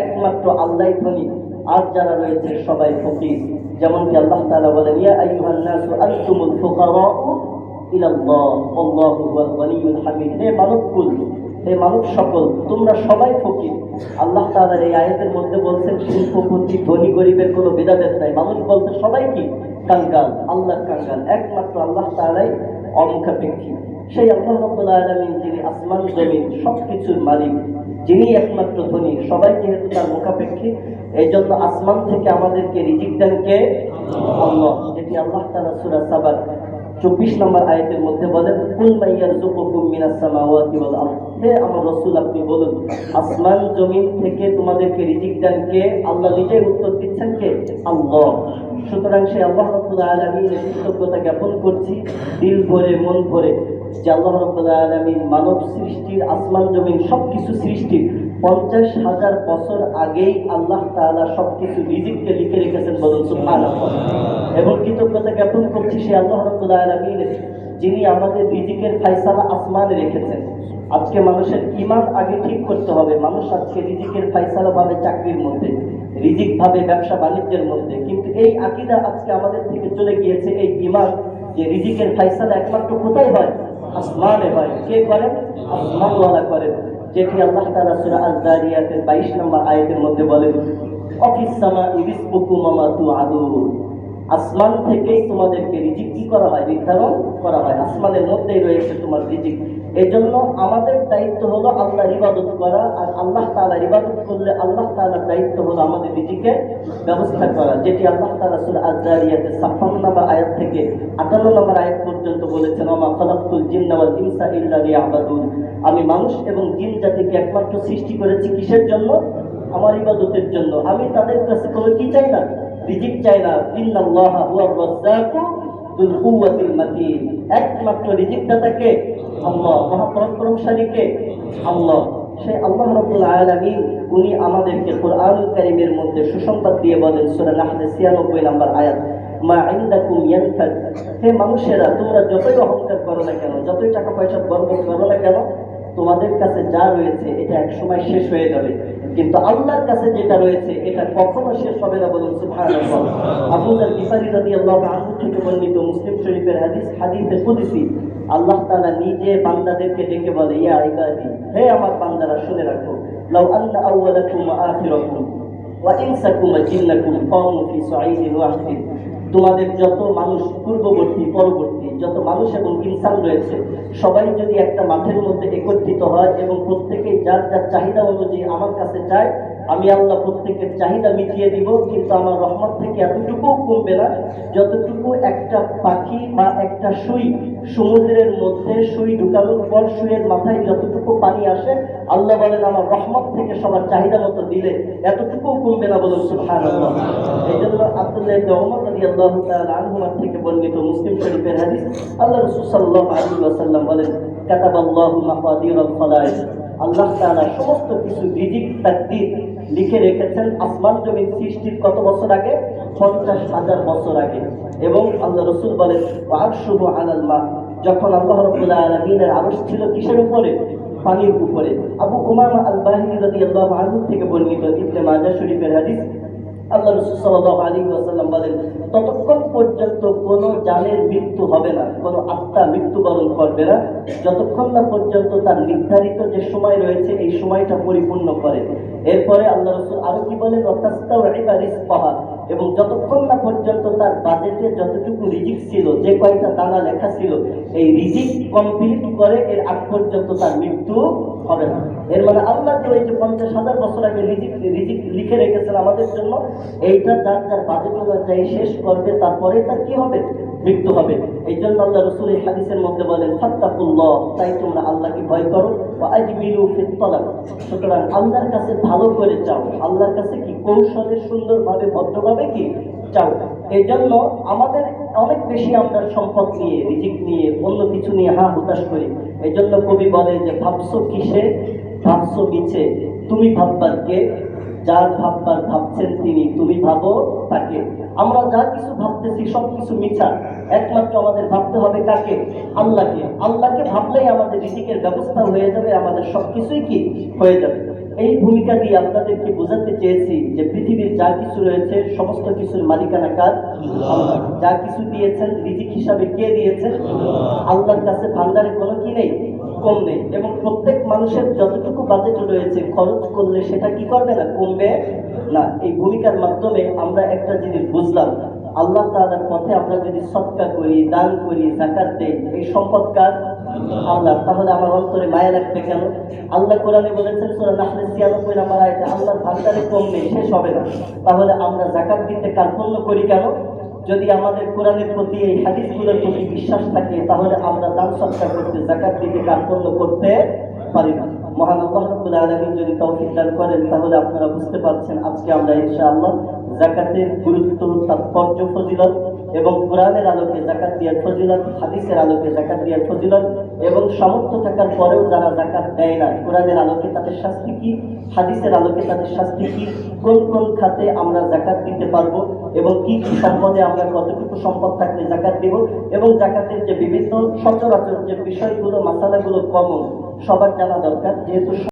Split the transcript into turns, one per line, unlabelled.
একমাত্র আল্লাহই ধনী, আর যারা রয়েছে সবাই ফকির। যেমনকি আল্লাহ তাআলা বলেন, ইয়া আইয়ুহান নাসু আনতুমুল ফুকারাউ ইলাল্লাহ ওয়াল্লাহু হুয়াল গনিয়্যুল হামিদ। হে মানবকুল, হে মানব সকল, তোমরা সবাই ফকির। আল্লাহ তাআলা এই আয়াতের মধ্যে বলছেন শিল্পপতি ধনী গরিবের কোনো ভেদাভেদ নাই। মানুষ বলতে সবাই কি কাঙ্গাল, আল্লাহর কাঙ্গাল। একমাত্র আল্লাহ তাআলাই অমুখাপেক্ষী। সেই আল্লাহ রাব্বুল আলামিন যিনি আসমান জমিন সবকিছুর মালিক, যিনি একমাত্র ধনী, সবাই যেহেতু তার মুখাপেক্ষী, এই জন্য আসমান থেকে আমাদেরকে রিজিক দেন কে? আল্লাহ। যেটি আল্লাহ তাআলা সূরা সাবার 24 নম্বর আয়াতের মধ্যে বলেন, কুল মাইয়ারযুকুকুম মিনাস সামাওয়াতি ওয়াল আরদ। হে আমার রাসূল, আপনি বলুন আসমান জমিন থেকে তোমাদেরকে রিজিক দেন কে? আল্লাহ নিজেই উত্তর দিচ্ছেন কে? আল্লাহ। সুতরাং সেই আল্লাহ রাব্বুল আলামিনের কৃতজ্ঞতা জ্ঞাপন করছি দিল ভরে, মন ভরে, যে আল্লাহ রাব্বুল আলামিন মানব সৃষ্টির, আসমান জমিন সবকিছু সৃষ্টির 50,000 বছর আগেই আল্লাহ তাআলা সবকিছু রিজিককে লিখে রেখেছেন। বলুন সুবহানাল্লাহ। এবং কৃতজ্ঞতা জ্ঞাপন করছি সেই আল্লাহ রাব্বুল আলামিনের, যিনি আমাদের রিজিকের ফায়সালা আসমানে রেখেছেন। আজকে মানুষের ঈমান আগে ঠিক করতে হবে। মানুষ আজকে রিজিকের ফায়সালা ভাবে চাকরির মধ্যে, রিজিক ভাবে ব্যবসা বাণিজ্যের মধ্যে, কিন্তু এই আকীদা আজকে আমাদের থেকে চলে গিয়েছে। এই ঈমান যে রিজিকের ফায়সালা একমাত্র কোথায় হয়? আসমানে হয়। কে করেন? আসমানওয়ালা করেন। যেটি আল্লাহ তাআলা সূরা আয-যারিয়াতের 22 নম্বর আয়াতের মধ্যে বলেন, অফিস সামাই রিজকুকুম ওয়া মা তুআদুন। আসমান থেকেই তোমাদেরকে রিজিক কি করা হয়? নির্ধারণ করা হয়। আসমানের মধ্যেই রয়েছে তোমার রিজিক। এই জন্য আমাদের দায়িত্ব হলো আল্লাহর ইবাদত করা, আর আল্লাহ তাআলার ইবাদত করলে আল্লাহ তাআলার দায়িত্ব হলো আমাদের রিজিকের ব্যবস্থা করা। যেটি আল্লাহ তাআলা সূরা আয-যারিয়াতের 56 নম্বর আয়াত থেকে 58 নম্বর আয়াত পর্যন্ত বলেছেন, ওমা খালাকতুল জিন্না ওয়াল ইনসা ইল্লা লিয়াবুদুন। আমি মানুষ এবং জিন জাতিকে একমাত্র সৃষ্টি করেছি কিসের জন্য? আমার ইবাদতের জন্য। আমি তাদের কাছে কোনো কি চাই না? রিজিক চাই না। ইন্নাল্লাহা হুয়ার রাজ্জাকু যুল কুওয়াতিল মাতিন। একমাত্র রিজিক দাতা কে? আল্লাহ। মহাপরাক্রমশালী কে? আল্লাহ। সেই আল্লাহ রাব্বুল আলামিন উনি আমাদেরকে কোরআনুল কারীমের মধ্যে সুসংবাদ দিয়ে বলেন, সূরা নাহলের 96 নম্বর আয়াত, মা ইনদাকুম ইয়ানফাদ। হে মানুষেরা, তোমরা যতই অহংকার করো না কেন, যতই টাকা পয়সা গর্ব করো না কেন, তোমাদের কাছে যা রয়েছে এটা একসময় শেষ হয়ে যাবে, কিন্তু আল্লাহর কাছে যেটা রয়েছে এটা কখনো শেষ হবে না। বলুন সুবহানাল্লাহ। আবু যার গিফারী রাদিয়াল্লাহু আনহু থেকে বর্ণিত মুসলিম শরীফের হাদিস, হাদিসে কুদসি, আল্লাহ তাআলা নিজে বান্দাদেরকে ডেকে বলে, ইয়া ইবাদি, হে আমার বান্দারা শুনে রাখো, লাউ আন্না আউওয়ালাকুম ওয়া আখিরাকুম ওয়া ইনসাকুম ওয়া জিন্নাকুম কামু ফি সাঈদিন ওয়াহিদ। তোমাদের যত মানুষ, পূর্ববর্তী পরবর্তী যত মানুষ এবং ইনসান রয়েছে, সবাই যদি একটা মাঠের মধ্যে একত্রিত হয় এবং প্রত্যেকেই যার যার চাহিদা অনুযায়ী আমার কাছে চায়, আমি আল্লাহ প্রত্যেকের চাহিদা মিটিয়ে দিব, কিন্তু আমার রহমত থেকে এতটুকুও কমবে না যতটুকু একটা পাখি বা একটা সুই সমুদ্রের মধ্যে সুই ঢুকানোর পর সুইয়ের মাথায় যতটুকু পানি আসে, আল্লাহ বলেন আমার রহমত থেকে সবার চাহিদা মতো দিলে এতটুকুও কমবে না। বলুন সুবহানাল্লাহ। এই জন্য আব্দুল্লাহ ইবনে ওমর রাদিয়াল্লাহু তাআলা আনহুমা থেকে বর্ণিত মুসলিম শরীফের হাদিস, আল্লাহ রাসূল সাল্লাল্লাহু আলাইহি ওয়াসাল্লাম বলেন, কাতাবাল্লাহু মাকাদিরাল খালায়েক। আল্লাহ তাআলা সমস্ত কিছু রিজিক তাকদীর লিখে রেখেছেন আসমান জমিন সৃষ্টির কত বছর আগে? 50,000 বছর আগে। এবং আল্লাহ রাসূল বলেন, ওয়া আরশুহু আলাল মা। যখন আল্লাহ রাব্বুল আলামিনের আরশ ছিল কিসের উপরে? পানির উপরে। আবু উমামা আল বাহিনী রাদিয়াল্লাহু আনহু থেকে বর্ণিত ইবনে মাজাহ শরীফের হাদিস, আল্লাহ রাসূল সাল্লাল্লাহু আলাইহি ওয়াসাল্লাম বলেন, ততক্ষণ পর্যন্ত কোনো জানের মৃত্যু হবে না, কোনো আত্মা মৃত্যুবরণ করবে না, যতক্ষণ না পর্যন্ত তার নির্ধারিত যে সময় রয়েছে এই সময়টা পরিপূর্ণ করে। এরপরে আল্লাহ রাসূল আরো কি বলেন, ওয়াতাস্তাউইবা রিজকাহা। এবং যতক্ষণ না পর্যন্ত তার বাজেটে যতটুকু রিজিক ছিল, যে কয়টা দানা লেখা ছিল, এই রিজিক কমপ্লিট করে এর আগ পর্যন্ত তার মৃত্যু হবে না। এর মানে আল্লাহ যে ওই যে 50,000 বছর আগে রিজিক লিখে রেখেছেন আমাদের জন্য, এইটা যার যার বাজেট অনুযায়ী শেষ করবে, তারপরে তার কি হবে? মৃত্যু হবে। এই জন্য আল্লাহ রাসূল এই হাদিসের মধ্যে বলেন, ফাত্তাকুল্লাহ, তাই তোমরা আল্লাহকে ভয় করো, ওয়া আজমিলু ফিত তালাব। সুতরাং আল্লাহর কাছে ভালো করে চাও, আল্লাহর কাছে কি কৌশলে সুন্দরভাবে ভদ্রভাবে কি চাও। এই জন্য আমাদের অনেক বেশি আমরা সম্পদ নিয়ে, রিজিক নিয়ে, অন্য কিছু নিয়ে হুতাশ করি। এই জন্য কবি বলে যে, ভাবছো কিসে, ভাবছো মিছে, তুমি ভাববার কে, যার ভাববার ভাবছেন তিনি, তুমি ভাবো তাকে। আমরা যা কিছু ভাবতেছি সব কিছু মিছা। একমাত্র আমাদের ভাবতে হবে কাকে? আল্লাহকে। আল্লাহকে ভাবলেই আমাদের রিজিকের ব্যবস্থা হয়ে যাবে, আমাদের সবকিছুই কি হয়ে যাবে। এই ভূমিকা দিয়ে আপনাদেরকে বোঝাতে চেয়েছি যে পৃথিবীর যা কিছু রয়েছে সমস্ত কিছুর মালিকানা কার? আল্লাহ। যা কিছু দিয়েছেন রিজিক হিসাবে কে দিয়েছেন? আল্লাহর কাছে ভান্ডারে কোনো কি নেই, কম নেই। এবং প্রত্যেক মানুষের যতটুকু বাজেট রয়েছে খরচ করলে সেটা কি করবে না, কমবে না। এই ভূমিকার মাধ্যমে আমরা একটা জিনিস বুঝলাম, আল্লাহ তাআলার পথে আমরা যদি সদকা করি, দান করি, যাকাত দেই, এই সম্পদ কার? আল্লাহ। তাহলে আমার অন্তরে মায়া লাগবে কেন? আল্লাহ কোরআনে বলেছেন সূরা নাহলের 96 নম্বর আয়াতে, আল্লাহর ভান্ডারে কম নেই, শেষ হবে না। তাহলে আমরা যাকাত দিতে কার্পণ্য করি কেন? যদি আমাদের কোরআনের প্রতি, এই হাদিসগুলোর প্রতি বিশ্বাস থাকে, তাহলে আমরা দান সদকা করতে, যাকাত দিতে কার্পণ্য করতে পারি না। মহান আল্লাহ রাব্বুল আলামিন যদি তৌফিক দান করেন, তাহলে আপনারা বুঝতে পারছেন আজকে আমরা ইনশাআল্লাহ যাকাতের গুরুত্ব, তাৎপর্য, ফজিলত এবং কোরআনের আলোকে যাকাত দেওয়ার ফজিলত, হাদিসের আলোকে যাকাত দেওয়ার ফজিলত এবং সামর্থ্য থাকার পরেও যারা যাকাত দেয় না, কোরআনের আলোকে তাদের শাস্তি কি, হাদিসের আলোকে তাদের শাস্তি কি, কোন কোন খাতে আমরা যাকাত দিতে পারবো এবং কি কি সম্পদে আমরা কতটুকু সম্পদ থাকলে যাকাত দিব, এবং যাকাতের যে বিভিন্ন সচরাচর যে বিষয়গুলো, মাসালাগুলো কমন সবার জানা দরকার, যেহেতু